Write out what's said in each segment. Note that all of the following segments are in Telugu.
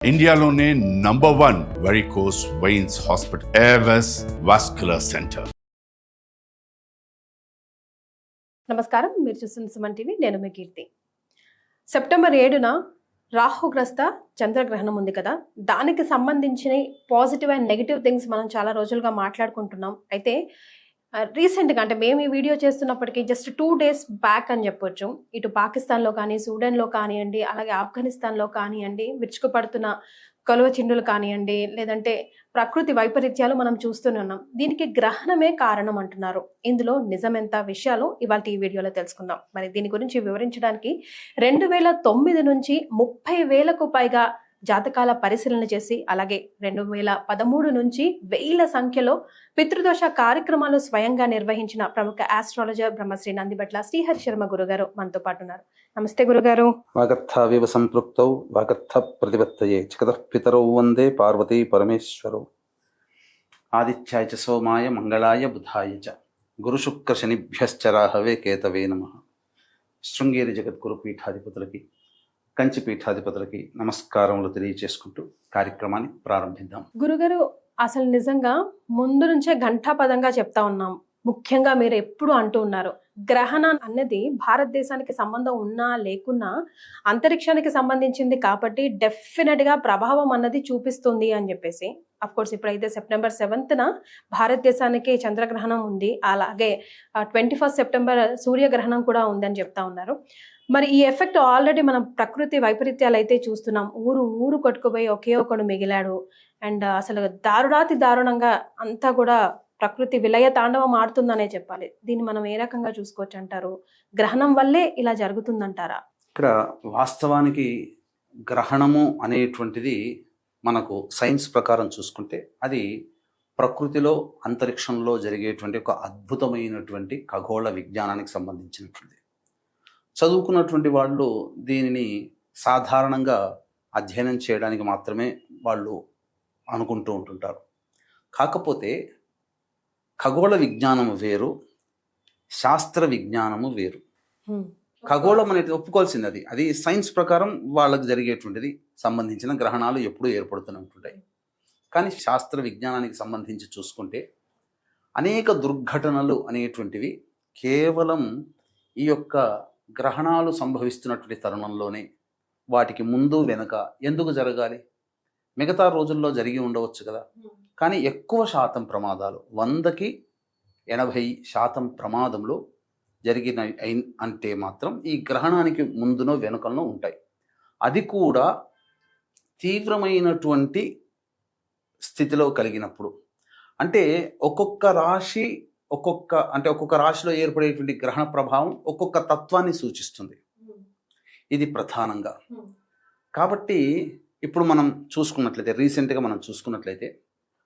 ఇండియాలోనే #1 varicose veins hospital Avis vascular centre. నమస్కారం, మీరు చూస్తున్న సుమన్ టీవీ. నేను మీ కీర్తి. సెప్టెంబర్ 7న రాహుగ్రస్త చంద్రగ్రహణం ఉంది కదా, దానికి సంబంధించిన పాజిటివ్ అండ్ నెగిటివ్ థింగ్స్ మనం చాలా రోజులుగా మాట్లాడుకుంటున్నాం. అయితే రీసెంట్గా అంటే మేము ఈ వీడియో చేస్తున్నప్పటికీ జస్ట్ 2 days బ్యాక్ అని చెప్పొచ్చు, ఇటు పాకిస్తాన్లో కానీ, సూడన్లో కానివ్వండి, అలాగే ఆఫ్ఘనిస్తాన్లో కానివ్వండి, విరుచుకుపడుతున్న కలువ చిండులు కానివ్వండి, లేదంటే ప్రకృతి వైపరీత్యాలు మనం చూస్తూనే ఉన్నాం. దీనికి గ్రహణమే కారణం అంటున్నారు. ఇందులో నిజమెంత విషయాలు ఇవాళ ఈ వీడియోలో తెలుసుకుందాం. మరి దీని గురించి వివరించడానికి 2009 నుంచి 30,000కు పైగా జాతకాల పరిశీలన చేసి, అలాగే 2013 నుంచి వేల సంఖ్యలో పితృదోష కార్యక్రమాలు స్వయంగా నిర్వహించిన ప్రముఖ ఆస్ట్రాలజర్ బ్రహ్మశ్రీ నందిబట్ల శ్రీహరి శర్మ గురుగారు మనతో పాటు ఉన్నారు. నమస్తే గురుగారు. వాగర్థావివ సంపృక్తౌ వాగర్థ ప్రతిపత్తయే చికతః పితరౌ వందే పార్వతీ పరమేశ్వరౌ. ఆదిత్యాయ చ సోమాయ మంగళాయ బుధాయ చ గురు శుక్ర శనిభ్యశ్చ రాహవే కేతవే నమః. శృంగేరి జగద్గురు పీఠాధిపతులకి, కంచి పీఠాధిపతులకి నమస్కారములు తెలియచేసుకుంటూ కార్యక్రమాన్ని ప్రారంభిద్దాం. గురుగారు, అసలు నిజంగా ముందు నుంచే ఘంటాపదంగా చెప్తా ఉన్నాం. ముఖ్యంగా మీరు ఎప్పుడు అంటూ ఉన్నారు, గ్రహణం అన్నది భారతదేశానికి సంబంధం ఉన్నా లేకున్నా అంతరిక్షానికి సంబంధించింది కాబట్టి డెఫినెట్ గా ప్రభావం అన్నది చూపిస్తుంది అని చెప్పేసి. అఫ్ కోర్స్ ఇప్పుడైతే సెప్టెంబర్ 7న భారతదేశానికి చంద్రగ్రహణం ఉంది, అలాగే 21 సెప్టెంబర్ సూర్యగ్రహణం కూడా ఉందని చెప్తా ఉన్నారు. మరి ఈ ఎఫెక్ట్ ఆల్రెడీ మనం ప్రకృతి వైపరీత్యాలు అయితే చూస్తున్నాం. ఊరు కొట్టుకుపోయి ఒకే ఒకడు మిగిలాడు. అండ్ అసలు దారుణాతి దారుణంగా అంతా కూడా ప్రకృతి విలయ తాండవం ఆడుతుందనే చెప్పాలి. దీన్ని మనం ఏ రకంగా చూసుకోవచ్చు అంటారు? గ్రహణం వల్లే ఇలా జరుగుతుందంటారా? ఇక్కడ వాస్తవానికి గ్రహణము అనేటువంటిది మనకు సైన్స్ ప్రకారం చూసుకుంటే అది ప్రకృతిలో అంతరిక్షంలో జరిగేటువంటి ఒక అద్భుతమైనటువంటి ఖగోళ విజ్ఞానానికి సంబంధించినటువంటిది. చదువుకున్నటువంటి వాళ్ళు దీనిని సాధారణంగా అధ్యయనం చేయడానికి మాత్రమే వాళ్ళు అనుకుంటూ ఉంటుంటారు. కాకపోతే ఖగోళ విజ్ఞానము వేరు, శాస్త్ర విజ్ఞానము వేరు. ఖగోళం అనేది ఒప్పుకోవాల్సింది, అది సైన్స్ ప్రకారం వాళ్ళకి జరిగేటువంటిది. సంబంధించిన గ్రహణాలు ఎప్పుడూ ఏర్పడుతూనే ఉంటుంటాయి. కానీ శాస్త్ర విజ్ఞానానికి సంబంధించి చూసుకుంటే అనేక దుర్ఘటనలు అనేటువంటివి కేవలం ఈ యొక్క గ్రహణాలు సంభవిస్తున్నటువంటి తరుణంలోనే, వాటికి ముందు వెనుక ఎందుకు జరగాలి? మిగతా రోజుల్లో జరిగి ఉండవచ్చు కదా. కానీ ఎక్కువ శాతం ప్రమాదాలు 100కి 80% ప్రమాదంలో జరిగిన అంటే మాత్రం ఈ గ్రహణానికి ముందునో వెనుకనో ఉంటాయి. అది కూడా తీవ్రమైనటువంటి స్థితిలో కలిగినప్పుడు. అంటే ఒక్కొక్క రాశిలో ఏర్పడేటువంటి గ్రహణ ప్రభావం ఒక్కొక్క తత్వాన్ని సూచిస్తుంది. ఇది ప్రధానంగా. కాబట్టి ఇప్పుడు మనం చూసుకున్నట్లయితే, రీసెంట్గా మనం చూసుకున్నట్లయితే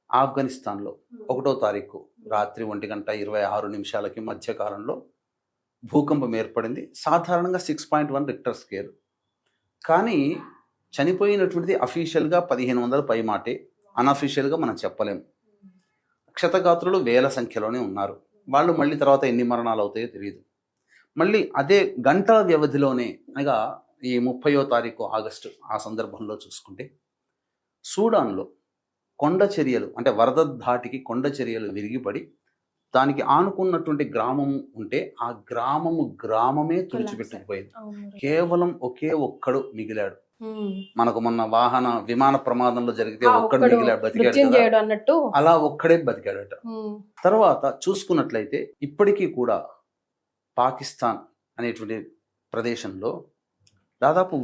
ఆఫ్ఘనిస్తాన్లో 1వ తారీఖు రాత్రి 1:26 మధ్యకాలంలో భూకంపం ఏర్పడింది. సాధారణంగా 6.1 రిక్టర్ స్కేల్. కానీ చనిపోయినటువంటిది అఫీషియల్గా 1500 పై మాటే, అన్అఫీషియల్గా మనం చెప్పలేము. క్షతగాత్రులు వేల సంఖ్యలోనే ఉన్నారు. వాళ్ళు మళ్ళీ తర్వాత ఎన్ని మరణాలు అవుతాయో తెలియదు. మళ్ళీ అదే గంటల వ్యవధిలోనే, అనగా ఈ 30వ తారీఖు ఆగస్టు ఆ సందర్భంలో చూసుకుంటే సూడాన్లో కొండ చర్యలు, అంటే వరద ధాటికి కొండ చర్యలు విరిగిపడి దానికి ఆనుకున్నటువంటి గ్రామము ఉంటే ఆ గ్రామమే తుడిచిపెట్టుకుపోయింది. కేవలం ఒకే ఒక్కడు మిగిలాడు. మనకు మొన్న విమాన ప్రమాదంలో జరిగితే ఒక్కడు మిగిలాడు, బతికాడు అన్నట్టు, అలా ఒక్కడే బతికాడట. తర్వాత చూసుకున్నట్లయితే ఇప్పటికీ కూడా పాకిస్తాన్ అనేటువంటి ప్రదేశంలో దాదాపు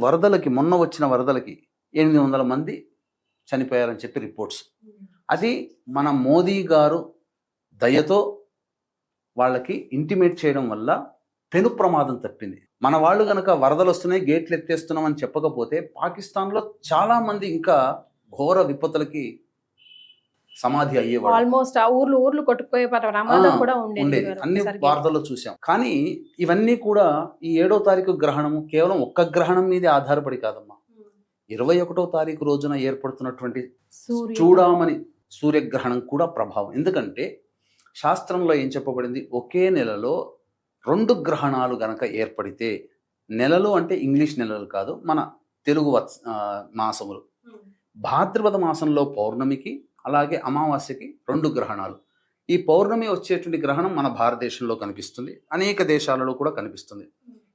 మొన్న వచ్చిన వరదలకి 800 మంది చనిపోయారని చెప్పి రిపోర్ట్స్. అది మన మోదీ గారు దయతో వాళ్ళకి ఇంటిమేట్ చేయడం వల్ల పెను ప్రమాదం తప్పింది. మన వాళ్ళు కనుక వరదలు వస్తున్నాయి, గేట్లు ఎత్తేస్తున్నాం అని చెప్పకపోతే పాకిస్తాన్లో చాలా మంది ఇంకా ఘోర విపత్తులకి సమాధి అయ్యేవాళ్ళు. ఆల్మోస్ట్ ఆ ఊర్లు కొట్టుకుపోయే ప్రమాదం కూడా ఉండేది, అన్ని వార్తల్లో చూసాం. కానీ ఇవన్నీ కూడా ఈ 7వ తారీఖు గ్రహణము కేవలం ఒక్క గ్రహణం మీద ఆధారపడి కాదమ్మా. 21వ తారీఖు రోజున ఏర్పడుతున్నటువంటి చూడామణి సూర్యగ్రహణం కూడా ప్రభావం. ఎందుకంటే శాస్త్రంలో ఏం చెప్పబడింది, ఒకే నెలలో 2 గ్రహణాలు గనక ఏర్పడితే, నెలలు అంటే ఇంగ్లీష్ నెలలు కాదు, మన తెలుగు మాసములు, భాద్రపద మాసంలో పౌర్ణమికి అలాగే అమావాస్యకి 2 గ్రహణాలు. ఈ పౌర్ణమి వచ్చేటువంటి గ్రహణం మన భారతదేశంలో కనిపిస్తుంది, అనేక దేశాలలో కూడా కనిపిస్తుంది.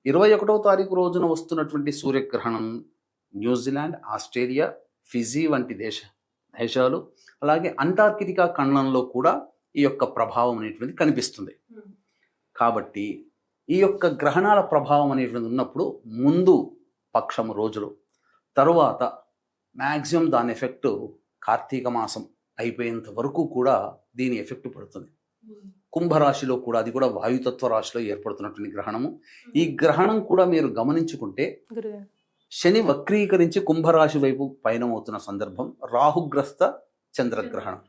21వ తారీఖు రోజున వస్తున్నటువంటి సూర్యగ్రహణం న్యూజిలాండ్, ఆస్ట్రేలియా, ఫిజీ వంటి దేశాలు అలాగే అంటార్కిటికా ఖండంలో కూడా ఈ యొక్క ప్రభావం అనేటువంటిది కనిపిస్తుంది. కాబట్టి ఈ యొక్క గ్రహణాల ప్రభావం అనేటువంటిది ఉన్నప్పుడు ముందు పక్షం రోజులు, తరువాత మ్యాక్సిమం దాని ఎఫెక్ట్ కార్తీక మాసం అయిపోయేంత వరకు కూడా దీని ఎఫెక్ట్ పడుతుంది. కుంభరాశిలో కూడా, అది కూడా వాయుతత్వ రాశిలో ఏర్పడుతున్నటువంటి గ్రహణము. ఈ గ్రహణం కూడా మీరు గమనించుకుంటే శని వక్రీకరించి కుంభరాశి వైపు పయనమవుతున్న సందర్భం రాహుగ్రస్త చంద్రగ్రహణం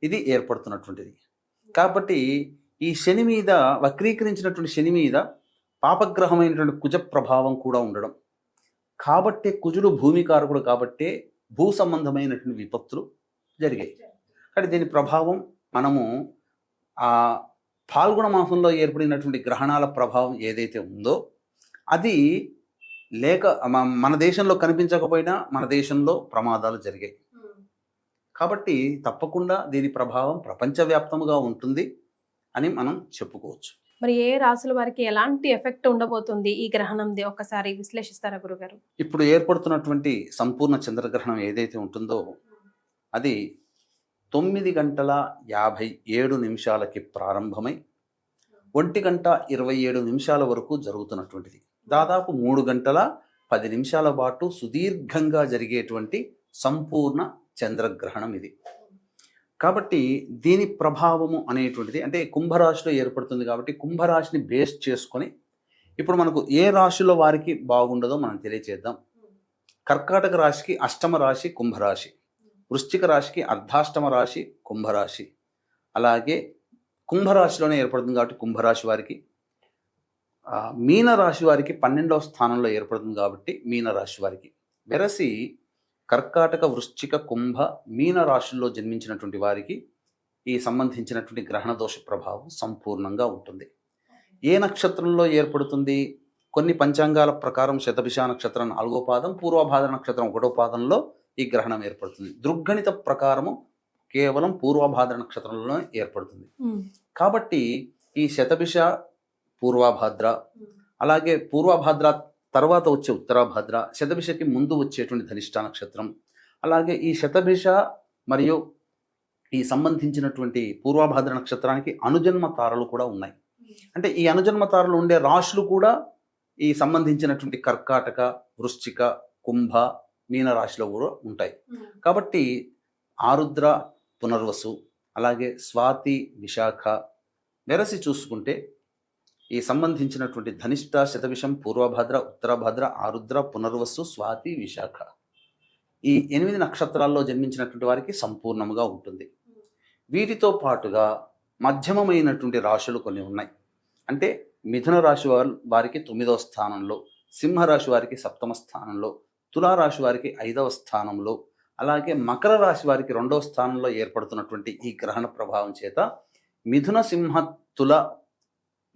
ఇది ఏర్పడుతున్నటువంటిది. కాబట్టి ఈ శని మీద, వక్రీకరించినటువంటి శని మీద పాపగ్రహమైనటువంటి కుజ ప్రభావం కూడా ఉండడం, కాబట్టే కుజుడు భూమికారకుడు, కాబట్టే భూ సంబంధమైనటువంటి విపత్తులు జరిగాయి. కాబట్టి దీని ప్రభావం మనము ఆ ఫాల్గుణ మాసంలో ఏర్పడినటువంటి గ్రహణాల ప్రభావం ఏదైతే ఉందో అది లేక మన దేశంలో కనిపించకపోయినా మన దేశంలో ప్రమాదాలు జరిగాయి. కాబట్టి తప్పకుండా దీని ప్రభావం ప్రపంచవ్యాప్తముగా ఉంటుంది అని మనం చెప్పుకోవచ్చు. మరి ఏ రాశుల వారికి ఎలాంటి ఎఫెక్ట్ ఉండబోతుంది ఈ గ్రహణంది ఒకసారి విశ్లేషిస్తారా గురుగారు? ఇప్పుడు ఏర్పడుతున్నటువంటి సంపూర్ణ చంద్రగ్రహణం ఏదైతే ఉంటుందో అది 9:57 ప్రారంభమై 1:27 వరకు జరుగుతున్నటువంటిది. దాదాపు 3:10 పాటు సుదీర్ఘంగా జరిగేటువంటి సంపూర్ణ చంద్రగ్రహణం ఇది. కాబట్టి దీని ప్రభావము అనేటువంటిది అంటే కుంభరాశిలో ఏర్పడుతుంది. కాబట్టి కుంభరాశిని బేస్ చేసుకొని ఇప్పుడు మనకు ఏ రాశిలో వారికి బాగుండదో మనం తెలియచేద్దాం. కర్కాటక రాశికి అష్టమ రాశి కుంభరాశి, వృశ్చిక రాశికి అర్ధాష్టమ రాశి కుంభరాశి, అలాగే కుంభరాశిలోనే ఏర్పడుతుంది కాబట్టి కుంభరాశి వారికి, మీనరాశి వారికి 12వ స్థానంలో ఏర్పడుతుంది కాబట్టి మీనరాశి వారికి, వెరసి కర్కాటక, వృశ్చిక, కుంభ, మీన రాశుల్లో జన్మించినటువంటి వారికి ఈ సంబంధించినటువంటి గ్రహణ దోష ప్రభావం సంపూర్ణంగా ఉంటుంది. ఏ నక్షత్రంలో ఏర్పడుతుంది? కొన్ని పంచాంగాల ప్రకారం శతభిష నక్షత్రం 4వ పాదం, పూర్వభాద్ర నక్షత్రం 1వ పాదంలో ఈ గ్రహణం ఏర్పడుతుంది. దృగ్గణిత ప్రకారము కేవలం పూర్వభాద్ర నక్షత్రంలో ఏర్పడుతుంది. కాబట్టి ఈ శతభిష, పూర్వభాద్ర, అలాగే పూర్వభాద్ర తర్వాత వచ్చే ఉత్తరాభాద్ర, శతభిషకి ముందు వచ్చేటువంటి ధనిష్ట నక్షత్రం, అలాగే ఈ శతభిష మరియు ఈ సంబంధించినటువంటి పూర్వభాద్ర నక్షత్రానికి అనుజన్మ తారలు కూడా ఉన్నాయి. అంటే ఈ అనుజన్మ తారలు ఉండే రాశులు కూడా ఈ సంబంధించినటువంటి కర్కాటక, వృశ్చిక, కుంభ, మీన రాశిలో కూడా ఉంటాయి. కాబట్టి ఆరుద్ర, పునర్వసు, అలాగే స్వాతి, విశాఖ, వెరసి చూసుకుంటే ఈ సంబంధించినటువంటి ధనిష్ట, శతభిషం, పూర్వభాద్ర, ఉత్తరభాద్ర, ఆరుద్ర, పునర్వసు, స్వాతి, విశాఖ ఈ 8 నక్షత్రాల్లో జన్మించినటువంటి వారికి సంపూర్ణముగా ఉంటుంది. వీటితో పాటుగా మధ్యమమైనటువంటి రాశులు కొన్ని ఉన్నాయి. అంటే మిథున రాశి వారికి 9వ స్థానంలో, సింహరాశి వారికి 7వ స్థానంలో, తులారాశి వారికి 5వ స్థానంలో, అలాగే మకర రాశి వారికి 2వ స్థానంలో ఏర్పడుతున్నటువంటి ఈ గ్రహణ ప్రభావం చేత మిథున, సింహ, తుల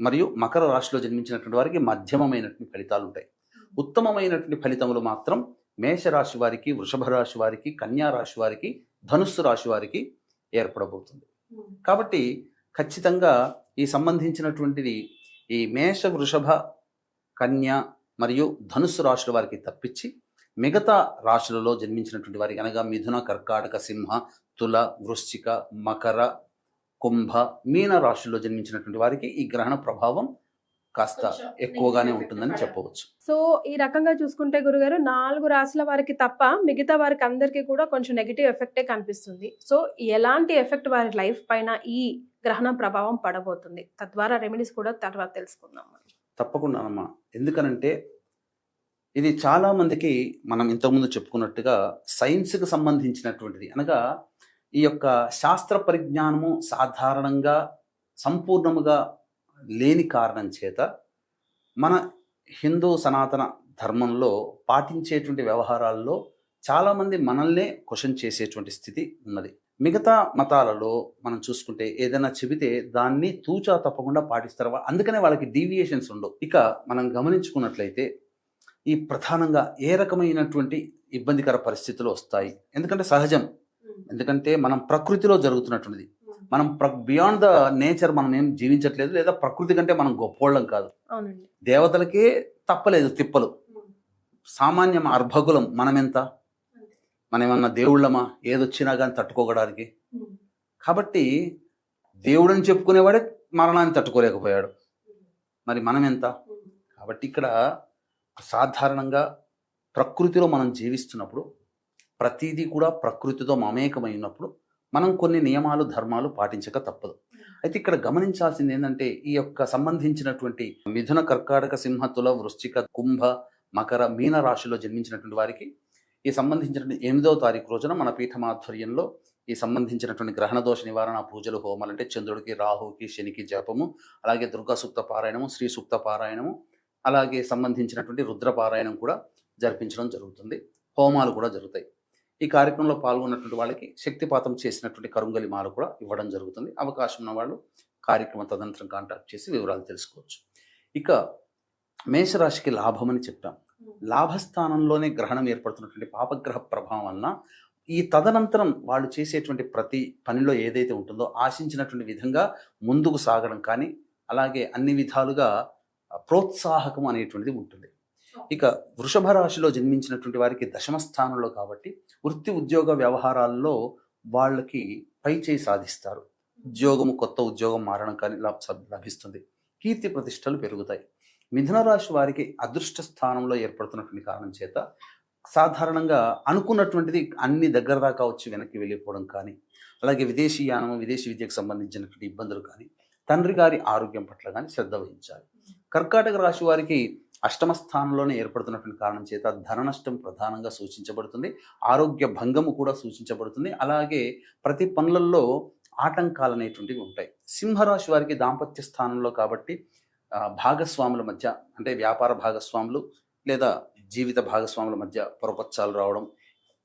మరియు మకర రాశిలో జన్మించినటువంటి వారికి మధ్యమమైనటువంటి ఫలితాలు ఉంటాయి. ఉత్తమమైనటువంటి ఫలితములు మాత్రం మేషరాశి వారికి, వృషభ రాశి వారికి, కన్యా రాశి వారికి, ధనుస్సు రాశి వారికి ఏర్పడబోతుంది. కాబట్టి ఖచ్చితంగా ఈ సంబంధించినటువంటిది ఈ మేష, వృషభ, కన్యా మరియు ధనుస్సు రాశుల వారికి తప్పించి మిగతా రాశులలో జన్మించినటువంటి వారికి అనగా మిథున, కర్కాటక, సింహ, తుల, వృశ్చిక, మకర, కుంభ, మీన రాశుల్లో జన్మించినటువంటి వారికి ఈ గ్రహణ ప్రభావం కాస్త ఎక్కువగానే ఉంటుందని చెప్పవచ్చు. సో ఈ రకంగా చూసుకుంటే గురుగారు 4 రాశుల వారికి తప్ప మిగతా వారికి అందరికీ కూడా కొంచెం నెగిటివ్ ఎఫెక్టే కనిపిస్తుంది. సో ఎలాంటి ఎఫెక్ట్ వారి లైఫ్ పైన ఈ గ్రహణ ప్రభావం పడబోతుంది, తద్వారా రెమెడీస్ కూడా తర్వాత తెలుసుకుందాం. తప్పకుండా అమ్మా. ఎందుకనంటే ఇది చాలా మందికి మనం ఇంతకుముందు చెప్పుకున్నట్టుగా సైన్స్కి సంబంధించినటువంటిది అనగా ఈ యొక్క శాస్త్ర పరిజ్ఞానము సాధారణంగా సంపూర్ణముగా లేని కారణం చేత మన హిందూ సనాతన ధర్మంలో పాటించేటువంటి వ్యవహారాల్లో చాలామంది మనల్నే క్వశ్చన్ చేసేటువంటి స్థితి ఉన్నది. మిగతా మతాలలో మనం చూసుకుంటే ఏదైనా చెబితే దాన్ని తూచా తప్పకుండా పాటిస్తారు. అందుకనే వాళ్ళకి డీవియేషన్స్ ఉండవు. ఇక మనం గమనించుకున్నట్లయితే ఈ ప్రధానంగా ఏ రకమైనటువంటి ఇబ్బందికర పరిస్థితులు వస్తాయి? ఎందుకంటే సహజం, ఎందుకంటే మనం ప్రకృతిలో జరుగుతున్నటువంటిది. మనం బియాండ్ ద నేచర్ మనం ఏం జీవించట్లేదు, లేదా ప్రకృతి కంటే మనం గొప్పోళ్ళం కాదు. అవునండి. దేవతలకే తప్పలేదు తిప్పలు, సామాన్యం అర్భకులం మనమెంత? మనం ఏమన్నా దేవుళ్ళమా ఏదొచ్చినా కానీ తట్టుకోగడానికి? కాబట్టి దేవుడని చెప్పుకునేవాడే మరణాన్ని తట్టుకోలేకపోయాడు, మరి మనం ఎంత? కాబట్టి ఇక్కడ సాధారణంగా ప్రకృతిలో మనం జీవిస్తున్నప్పుడు ప్రతిదీ కూడా ప్రకృతితో మమేకమైనప్పుడు మనం కొన్ని నియమాలు ధర్మాలు పాటించక తప్పదు. అయితే ఇక్కడ గమనించాల్సింది ఏంటంటే, ఈ యొక్క సంబంధించినటువంటి మిథున, కర్కాటక, సింహ, తుల, వృశ్చిక, కుంభ, మకర, మీన రాశిలో జన్మించినటువంటి వారికి ఈ సంబంధించినటువంటి 8వ తారీఖు రోజున మన పీఠమాధ్వర్యంలో ఈ సంబంధించినటువంటి గ్రహణ దోష నివారణ పూజలు, హోమాలు, అంటే చంద్రుడికి, రాహుకి, శనికి జపము, అలాగే దుర్గా సూక్త పారాయణము, శ్రీ సూక్త పారాయణము, అలాగే సంబంధించినటువంటి రుద్ర పారాయణం కూడా జరిపించడం జరుగుతుంది. హోమాలు కూడా జరుగుతాయి. ఈ కార్యక్రమంలో పాల్గొన్నటువంటి వాళ్ళకి శక్తిపాతం చేసినటువంటి కరుంగలి మాల కూడా ఇవ్వడం జరుగుతుంది. అవకాశం ఉన్న వాళ్ళు కార్యక్రమం తదనంతరం కాంటాక్ట్ చేసి వివరాలు తెలుసుకోవచ్చు. ఇక మేషరాశికి లాభం అని చెప్పాం. లాభస్థానంలోనే గ్రహణం ఏర్పడుతున్నటువంటి పాపగ్రహ ప్రభావం వలన ఈ తదనంతరం వాళ్ళు చేసేటువంటి ప్రతి పనిలో ఏదైతే ఉంటుందో ఆశించినటువంటి విధంగా ముందుకు సాగడం కానీ, అలాగే అన్ని విధాలుగా ప్రోత్సాహకం అనేటువంటిది ఉంటుంది. ఇక వృషభ రాశిలో జన్మించినటువంటి వారికి దశమ స్థానంలో కాబట్టి వృత్తి ఉద్యోగ వ్యవహారాల్లో వాళ్ళకి పై చేయి సాధిస్తారు. ఉద్యోగము, కొత్త ఉద్యోగం మారడం కానీ లభిస్తుంది. కీర్తి ప్రతిష్టలు పెరుగుతాయి. మిథున రాశి వారికి అదృష్ట స్థానంలో ఏర్పడుతున్నటువంటి కారణం చేత సాధారణంగా అనుకున్నటువంటిది అన్ని దగ్గర దాకా వచ్చి వెనక్కి వెళ్ళిపోవడం కానీ, అలాగే విదేశీయానము, విదేశీ విద్యకు సంబంధించినటువంటి ఇబ్బందులు కానీ, తండ్రి గారి ఆరోగ్యం పట్ల కానీ శ్రద్ధ వహించాలి. కర్కాటక రాశి వారికి అష్టమ స్థానంలోనే ఏర్పడుతున్నటువంటి కారణం చేత ధన నష్టం ప్రధానంగా సూచించబడుతుంది. ఆరోగ్య భంగము కూడా సూచించబడుతుంది. అలాగే ప్రతి పనులలో ఆటంకాలు అనేటువంటివి ఉంటాయి. సింహరాశి వారికి దాంపత్య స్థానంలో కాబట్టి భాగస్వాముల మధ్య, అంటే వ్యాపార భాగస్వాములు లేదా జీవిత భాగస్వాముల మధ్య పొరపచ్చాలు రావడం,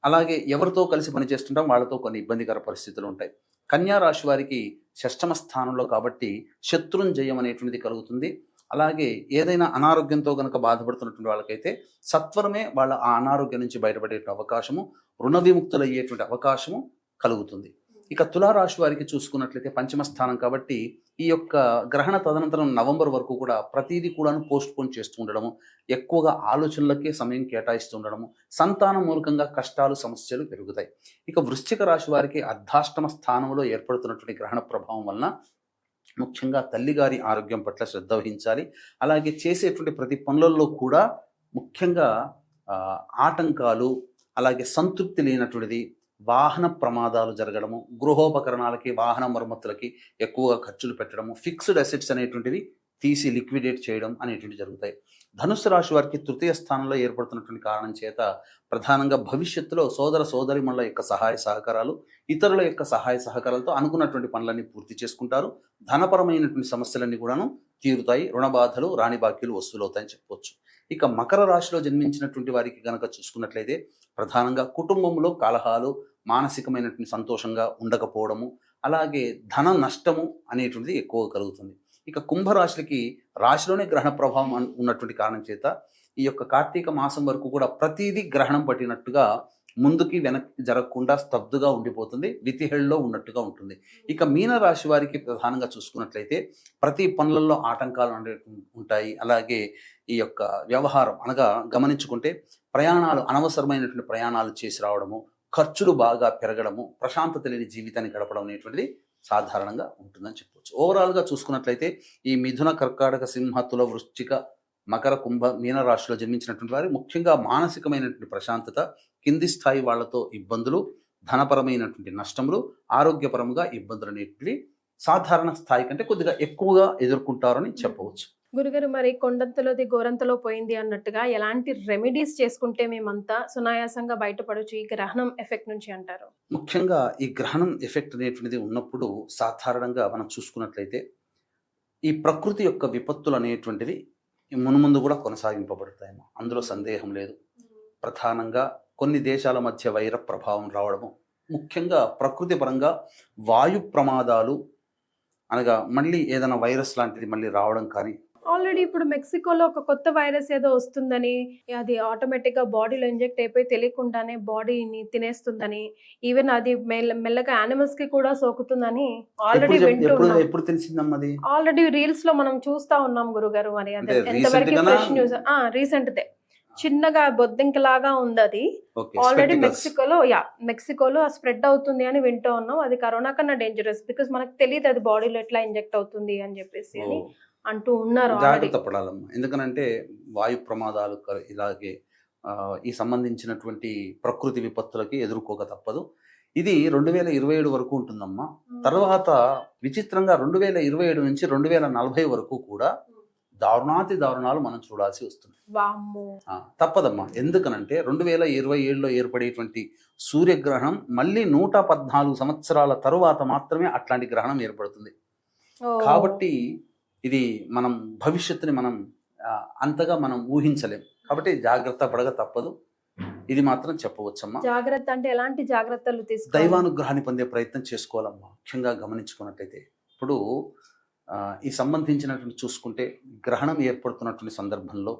అలాగే ఎవరితో కలిసి పనిచేస్తుంటాం వాళ్ళతో కొన్ని ఇబ్బందికర పరిస్థితులు ఉంటాయి. కన్యా రాశి వారికి షష్టమ స్థానంలో కాబట్టి శత్రుంజయం అనేటువంటిది కలుగుతుంది. అలాగే ఏదైనా అనారోగ్యంతో కనుక బాధపడుతున్నటువంటి వాళ్ళకైతే సత్వరమే వాళ్ళ ఆ అనారోగ్యం నుంచి బయటపడే అవకాశము, రుణ విముక్తులయ్యేటువంటి అవకాశము కలుగుతుంది. ఇక తులారాశి వారికి చూసుకున్నట్లయితే పంచమ స్థానం కాబట్టి ఈ యొక్క గ్రహణ తదనంతరం నవంబర్ వరకు కూడా ప్రతిదీ కూడాను పోస్ట్ పోన్ చేస్తూ ఉండడము, ఎక్కువగా ఆలోచనలకే సమయం కేటాయిస్తూ ఉండడము, సంతానం మూలకంగా కష్టాలు, సమస్యలు పెరుగుతాయి. ఇక వృశ్చిక రాశి వారికి అర్ధాష్టమ స్థానంలో ఏర్పడుతున్నటువంటి గ్రహణ ప్రభావం వలన ముఖ్యంగా తల్లిగారి ఆరోగ్యం పట్ల శ్రద్ధ వహించాలి. అలాగే చేసేటువంటి ప్రతి పనులలో కూడా ముఖ్యంగా ఆటంకాలు, అలాగే సంతృప్తి లేనటువంటిది, వాహన ప్రమాదాలు జరగడము, గృహోపకరణాలకి, వాహన మరమ్మతులకి ఎక్కువగా ఖర్చులు పెట్టడము, ఫిక్స్డ్ అసెట్స్ అనేటువంటివి తీసి లిక్విడేట్ చేయడం అనేటువంటివి జరుగుతాయి. ధనుస్సు రాశి వారికి తృతీయ స్థానంలో ఏర్పడుతున్నటువంటి కారణం చేత ప్రధానంగా భవిష్యత్తులో సోదర సోదరిమణుల యొక్క సహాయ సహకారాలు, ఇతరుల యొక్క సహాయ సహకారాలతో అనుకున్నటువంటి పనులన్నీ పూర్తి చేసుకుంటారు. ధనపరమైనటువంటి సమస్యలన్నీ కూడాను తీరుతాయి. రుణ బాధలు, రాణి బాకీలు వసూలవుతాయని చెప్పవచ్చు. ఇక మకర రాశిలో జన్మించినటువంటి వారికి కనుక చూసుకున్నట్లయితే ప్రధానంగా కుటుంబంలో కలహాలు, మానసికమైనటువంటి సంతోషంగా ఉండకపోవడము, అలాగే ధన నష్టము అనేటువంటిది ఎక్కువగా కలుగుతుంది. ఇక కుంభరాశికి రాశిలోనే గ్రహణ ప్రభావం ఉన్నటువంటి కారణం చేత ఈ యొక్క కార్తీక మాసం వరకు కూడా ప్రతిదీ గ్రహణం పట్టినట్టుగా ముందుకి వెనక్కి జరగకుండా స్తబ్దుగా ఉండిపోతుంది, వితిహెళ్ళలో ఉన్నట్టుగా ఉంటుంది. ఇక మీన రాశి వారికి ప్రధానంగా చూసుకున్నట్లయితే ప్రతి పనులలో ఆటంకాలు ఉంటాయి. అలాగే ఈ యొక్క వ్యవహారం అనగా గమనించుకుంటే ప్రయాణాలు, అనవసరమైనటువంటి ప్రయాణాలు చేసి రావడము, ఖర్చులు బాగా పెరగడము, ప్రశాంతత లేని జీవితాన్ని గడపడం అనేటువంటిది సాధారణంగా ఉంటుందని చెప్పవచ్చు. ఓవరాల్గా చూసుకున్నట్లయితే ఈ మిథున, కర్కాటక, సింహ, తుల, వృశ్చిక, మకర, కుంభ, మీన రాశిలో జన్మించినటువంటి వారు ముఖ్యంగా మానసికమైనటువంటి ప్రశాంతత, కింది స్థాయి వాళ్లతో ఇబ్బందులు, ధనపరమైనటువంటి నష్టములు, ఆరోగ్యపరంగా ఇబ్బందులు అనేటివి సాధారణ స్థాయి కంటే కొద్దిగా ఎక్కువగా ఎదుర్కొంటారని చెప్పవచ్చు. గురుగారు, మరి కొండంతలోది గోరంతలో పోయింది అన్నట్టుగా ఎలాంటి రెమెడీస్ చేసుకుంటే మేమంతా సునాయాసంగా బయటపడవచ్చు ఈ గ్రహణం ఎఫెక్ట్ నుంచి అంటారు? ముఖ్యంగా ఈ గ్రహణం ఎఫెక్ట్ అనేటువంటిది ఉన్నప్పుడు సాధారణంగా మనం చూసుకున్నట్లయితే ఈ ప్రకృతి యొక్క విపత్తులు అనేటువంటివి మున్ముందు కూడా కొనసాగింపబడతాయేమో, అందులో సందేహం లేదు. ప్రధానంగా కొన్ని దేశాల మధ్య వైర ప్రభావం రావడము, ముఖ్యంగా ప్రకృతి పరంగా వాయు ప్రమాదాలు అనగా మళ్ళీ ఏదైనా వైరస్ లాంటిది మళ్ళీ రావడం కానీ, ఆల్రెడీ ఇప్పుడు మెక్సికోలో ఒక కొత్త వైరస్ ఏదో వస్తుందని, అది ఆటోమేటిక్గా బాడీలో ఇంజెక్ట్ అయిపోయి తెలియకుండానే బాడీని తినేస్తుందని, ఈవెన్ అది మెల్లగా యానిమల్స్ కి కూడా సోకుతుందని ఆల్రెడీ వింటూ ఉన్నాం. ఎప్పుడు తెలిసిందమ్మా అది? ఆల్రెడీ రీల్స్ లో మనం చూస్తా ఉన్నాం గురుగారు. మరి అది అంటే ఎంతవరకు recent fresh Gaana? News? Recent they. చిన్నగా బొద్దింకలాగా ఉంది అది. Okay, already spectacles. మెక్సికోలో స్ప్రెడ్ అవుతుంది అని వింటూ ఉన్నాం. అది కరోనా కన్నా డేంజరస్, బికాస్ మనకు తెలియదు అది బాడీలో ఎట్లా ఇంజెక్ట్ అవుతుంది అని చెప్పేసి అని ఓ, అంటూ ఉన్నారు ఆల్రెడీ. జాగ్రత్త పడాలమ్మా. ఎందుకనంటే వాయు ప్రమాదాలు ఇలాగే ఈ సంబంధించినటువంటి ప్రకృతి విపత్తులకి ఎదుర్కోక తప్పదు. ఇది 2027 వరకు ఉంటుందమ్మా. తర్వాత విచిత్రంగా 2027 నుంచి 2040 వరకు కూడా దారుణాతి దారుణాలు మనం చూడాల్సి వస్తుంది. వామ్మో. తప్పదమ్మా. ఎందుకనంటే 2027లో ఏర్పడేటువంటి సూర్యగ్రహణం మళ్ళీ 114 సంవత్సరాల తరువాత మాత్రమే అట్లాంటి గ్రహణం ఏర్పడుతుంది. ఓ. కాబట్టి ఇది మనం భవిష్యత్తుని మనం అంతగా మనం ఊహించలేం. కాబట్టి జాగ్రత్త పడక తప్పదు. ఇది మాత్రం చెప్పవచ్చమ్మా. జాగ్రత్త అంటే ఎలాంటి జాగ్రత్తలు తీసుకోవాలి? దైవానుగ్రహాన్ని పొందే ప్రయత్నం చేసుకోవాలమ్మా. ముఖ్యంగా గమనించుకున్నట్లయితే ఇప్పుడు ఈ సంబంధించినటువంటి చూసుకుంటే గ్రహణం ఏర్పడుతున్నటువంటి సందర్భంలో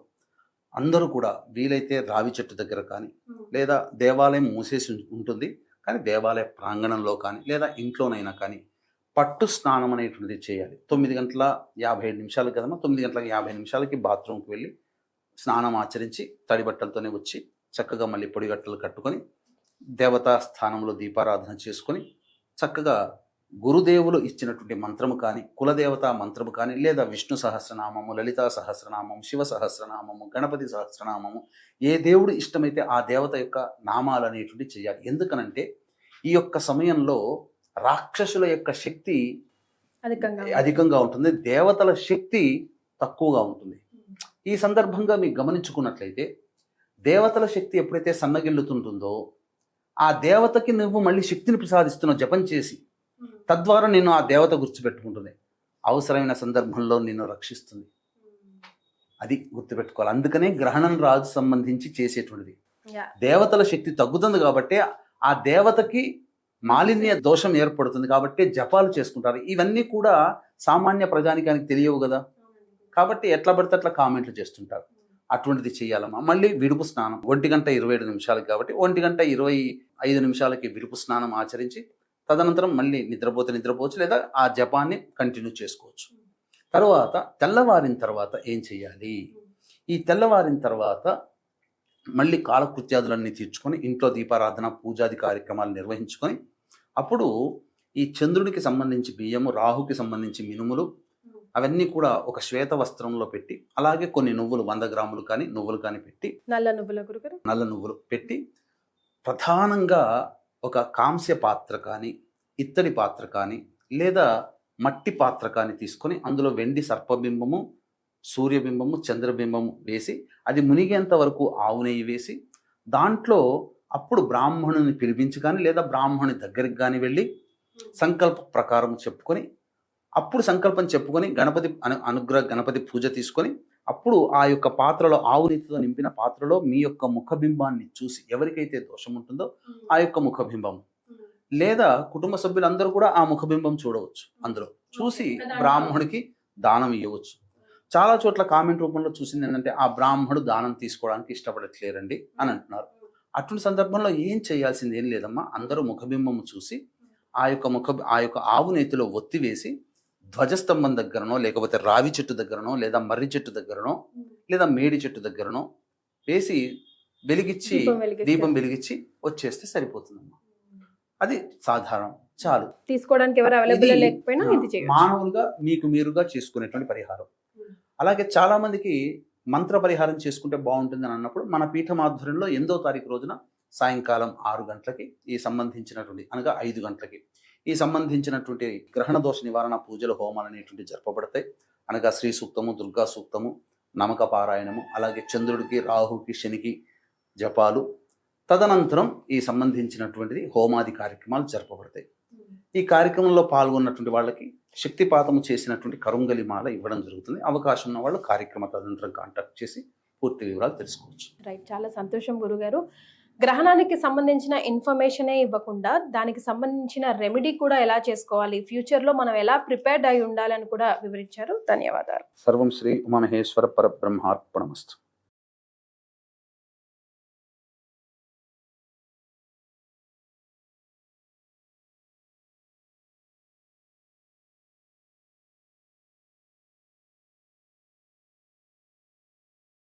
అందరూ కూడా వీలైతే రావి చెట్టు దగ్గర కానీ, లేదా దేవాలయం మూసేసి ఉంటుంది కానీ దేవాలయ ప్రాంగణంలో కానీ, లేదా ఇంట్లోనైనా కానీ పట్టు స్నానం అనేటువంటిది చేయాలి. 9:57 కదమ్మా. 9:50 బాత్రూమ్కి వెళ్ళి స్నానం ఆచరించి తడి బట్టలతోనే వచ్చి చక్కగా మళ్ళీ పొడిగట్టలు కట్టుకొని దేవతా స్థానంలో దీపారాధన చేసుకొని చక్కగా గురుదేవులు ఇచ్చినటువంటి మంత్రము కానీ, కులదేవతా మంత్రము కానీ, లేదా విష్ణు సహస్రనామము, లలితా సహస్రనామము, శివ సహస్రనామము, గణపతి సహస్రనామము, ఏ దేవుడు ఇష్టమైతే ఆ దేవత యొక్క నామాలు అనేటువంటి చేయాలి. ఎందుకనంటే ఈ యొక్క సమయంలో రాక్షసుల యొక్క శక్తి అధికంగా ఉంటుంది, దేవతల శక్తి తక్కువగా ఉంటుంది. ఈ సందర్భంగా మీకు గమనించుకున్నట్లయితే దేవతల శక్తి ఎప్పుడైతే సన్నగిల్లుతుంటుందో ఆ దేవతకి నువ్వు మళ్ళీ శక్తిని ప్రసాదిస్తున్నావు జపం చేసి, తద్వారా నిన్ను ఆ దేవత గుర్తుపెట్టుకుంటుంది, అవసరమైన సందర్భంలో నిన్ను రక్షిస్తుంది. అది గుర్తుపెట్టుకోవాలి. అందుకనే గ్రహణం రాజు సంబంధించి చేసేటువంటిది. దేవతల శక్తి తగ్గుతుంది కాబట్టి ఆ దేవతకి మాలిన్య దోషం ఏర్పడుతుంది కాబట్టి జపాలు చేసుకుంటారు. ఇవన్నీ కూడా సామాన్య ప్రజానికానికి తెలియవు కదా, కాబట్టి ఎట్లా పడితే అట్లా కామెంట్లు చేస్తుంటారు. అటువంటిది చేయాలమ్మా. మళ్ళీ విడుపు స్నానం 1:27 కాబట్టి 1:25 విడుపు స్నానం ఆచరించి తదనంతరం మళ్ళీ నిద్రపోవచ్చు, లేదా ఆ జపాన్ని కంటిన్యూ చేసుకోవచ్చు. తర్వాత తెల్లవారిన తర్వాత ఏం చేయాలి? ఈ తెల్లవారిన తర్వాత మళ్ళీ కాలకృత్యాదులన్నీ తీర్చుకొని ఇంట్లో దీపారాధన పూజాది కార్యక్రమాలు నిర్వహించుకొని అప్పుడు ఈ చంద్రుడికి సంబంధించి బియ్యము, రాహుకి సంబంధించి మినుములు అవన్నీ కూడా ఒక శ్వేత వస్త్రంలో పెట్టి, అలాగే కొన్ని నువ్వులు 100 గ్రాములు కానీ నువ్వులు కానీ పెట్టి, నల్ల నువ్వులు పెట్టి ప్రధానంగా ఒక కాంస్య పాత్ర కానీ, ఇత్తడి పాత్ర కానీ, లేదా మట్టి పాత్ర కానీ తీసుకొని అందులో వెండి సర్పబింబము, సూర్యబింబము, చంద్రబింబము వేసి అది మునిగేంత వరకు ఆవు నెయ్యి వేసి దాంట్లో అప్పుడు బ్రాహ్మణుని పిలిపించి కానీ, లేదా బ్రాహ్మణుని దగ్గరికి కానీ వెళ్ళి సంకల్ప ప్రకారం చెప్పుకొని, అప్పుడు సంకల్పం చెప్పుకొని గణపతి పూజ తీసుకొని అప్పుడు ఆ యొక్క పాత్రలో, ఆవు నెయ్యితో నింపిన పాత్రలో మీ యొక్క ముఖబింబాన్ని చూసి, ఎవరికైతే దోషం ఉంటుందో ఆ యొక్క ముఖబింబం, లేదా కుటుంబ సభ్యులందరూ కూడా ఆ ముఖబింబం చూడవచ్చు, అందులో చూసి బ్రాహ్మణుడికి దానం ఇవ్వవచ్చు. చాలా చోట్ల కామెంట్ రూపంలో చూసింది ఏంటంటే ఆ బ్రాహ్మణుడు దానం తీసుకోవడానికి ఇష్టపడట్లేరండి అని అంటున్నారు. అటువంటి సందర్భంలో ఏం చేయాల్సింది ఏం లేదమ్మా. అందరూ ముఖబింబము చూసి ఆ యొక్క ఆవు నెయ్యిలో ఒత్తి వేసి ధ్వజస్తంభం దగ్గరనో, లేకపోతే రావి చెట్టు దగ్గరనో, లేదా మర్రి చెట్టు దగ్గరనో, లేదా మేడి చెట్టు దగ్గరనో వేసి వెలిగించి దీపం వెలిగించి వచ్చేస్తే సరిపోతుందమ్మా. అది సాధారణం, చాలు. తీసుకోవడానికి ఎవరు అవైలబుల్ లేకపోయినా ఇది చేయొచ్చు. మానవులుగా మీకు మీరుగా చేసుకునేటువంటి పరిహారం. అలాగే చాలా మందికి మంత్ర పరిహారం చేసుకుంటే బాగుంటుందని అన్నప్పుడు మన పీఠం ఆధ్వర్యంలో 8వ తారీఖు రోజున సాయంకాలం 6 గంటలకి ఈ సంబంధించినటువంటి, అనగా 5 గంటలకి ఈ సంబంధించినటువంటి గ్రహణ దోష నివారణ పూజలు, హోమాలు అనేటువంటి జరపబడతాయి. అనగా శ్రీ సూక్తము, దుర్గా సూక్తము, నమక పారాయణము, అలాగే చంద్రుడికి, రాహుకి, శనికి జపాలు, తదనంతరం ఈ సంబంధించినటువంటిది హోమాది కార్యక్రమాలు జరపబడతాయి. ఈ కార్యక్రమంలో పాల్గొన్నటువంటి వాళ్ళకి శక్తిపాతము చేసినటువంటి కరుంగలి మాల ఇవ్వడం జరుగుతుంది. అవకాశం ఉన్న వాళ్ళు కార్యక్రమ తదనంతరం కాంటాక్ట్ చేసి పూర్తి వివరాలు తెలుసుకోవచ్చు. రైట్, చాలా సంతోషం గురుగారు. గ్రహణానికి సంబంధించిన ఇన్ఫర్మేషనే ఇవ్వకుండా దానికి సంబంధించిన రెమెడీ కూడా ఎలా చేసుకోవాలి, ఫ్యూచర్లో మనం ఎలా ప్రిపేర్డ్ అయి ఉండాలని కూడా వివరించారు. ధన్యవాదాలు. సర్వం శ్రీ ఉమామహేశ్వర పరబ్రహ్మార్పణమస్తు.